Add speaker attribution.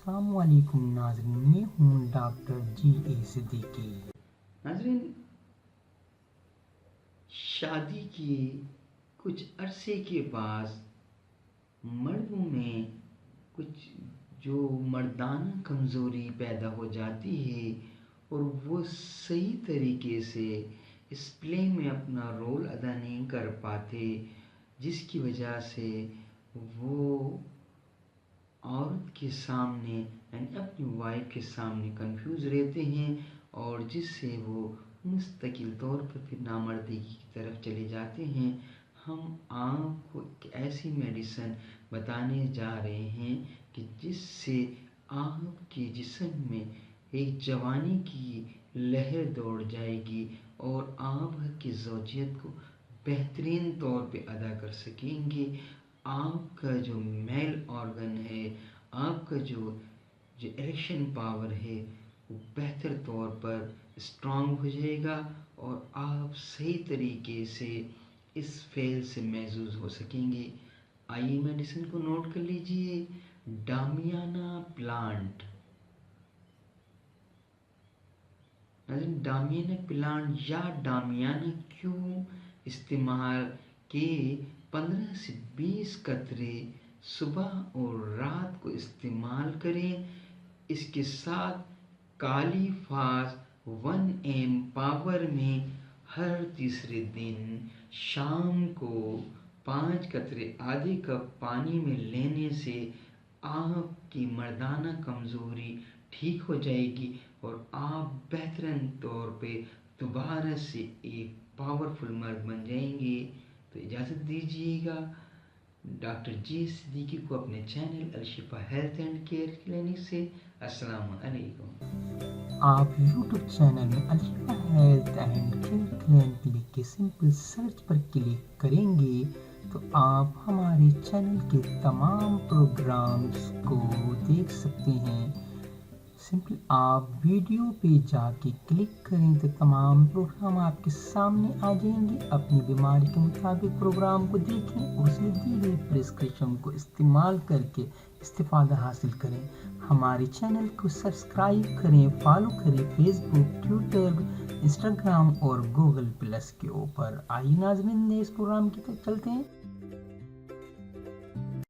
Speaker 1: السلام علیکم ناظرین، میں ہوں ڈاکٹر جی اے صدیقی۔
Speaker 2: ناظرین، شادی کے کچھ عرصے کے بعد مردوں میں کچھ جو مردانہ کمزوری پیدا ہو جاتی ہے اور وہ صحیح طریقے سے اس پلے میں اپنا رول ادا نہیں کر پاتے، جس کی وجہ سے وہ عورت کے سامنے یعنی اپنی وائف کے سامنے کنفیوز رہتے ہیں، اور جس سے وہ مستقل طور پر پھر نامردگی کی طرف چلے جاتے ہیں۔ ہم آپ کو ایک ایسی میڈیسن بتانے جا رہے ہیں کہ جس سے آپ کے جسم میں ایک جوانی کی لہر دوڑ جائے گی اور آپ کی زوجیت کو بہترین طور پہ ادا کر سکیں گے۔ آپ کا جو میل آرگن ہے، آپ کا جو اریکشن پاور ہے، وہ بہتر طور پر اسٹرانگ ہو جائے گا اور آپ صحیح طریقے سے اس فعل سے محظوظ ہو سکیں گے۔ آئیے میڈیسن کو نوٹ کر لیجئے۔ ڈامیانہ پلانٹ۔ ڈامیانہ پلانٹ یا ڈامیانہ کیوں استعمال کے 15 سے 20 قطرے صبح اور رات کو استعمال کریں۔ اس کے ساتھ کالی فاس 1 ایم پاور میں ہر تیسرے دن شام کو 5 قطرے آدھے کپ پانی میں لینے سے آپ کی مردانہ کمزوری ٹھیک ہو جائے گی اور آپ بہترین طور پہ دوبارہ سے ایک پاورفل مرد بن جائیں گے۔ تو اجازت دیجیے گا ڈاکٹر جی صدیقی کو اپنے channel Al Shifa health and care clinic سے۔ السلام علیکم۔
Speaker 1: آپ یوٹیوب چینل میں Al Shifa health and care clinic لکھ کے سمپل سرچ پر کلک کریں گے تو آپ ہمارے چینل کے تمام پروگرامز کو دیکھ سکتے ہیں۔ سمپل آپ ویڈیو پہ جا کے کلک کریں تو تمام پروگرام آپ کے سامنے آ جائیں گے۔ اپنی بیماری کے مطابق پروگرام کو دیکھیں، اس میں دی گئی پرسکرپشن کو استعمال کر کے استفادہ حاصل کریں۔ ہمارے چینل کو سبسکرائب کریں، فالو کریں فیس بک، ٹویٹر، انسٹاگرام اور گوگل پلس کے اوپر۔ آئیے ناظرین، اس پروگرام کی طرف چلتے ہیں۔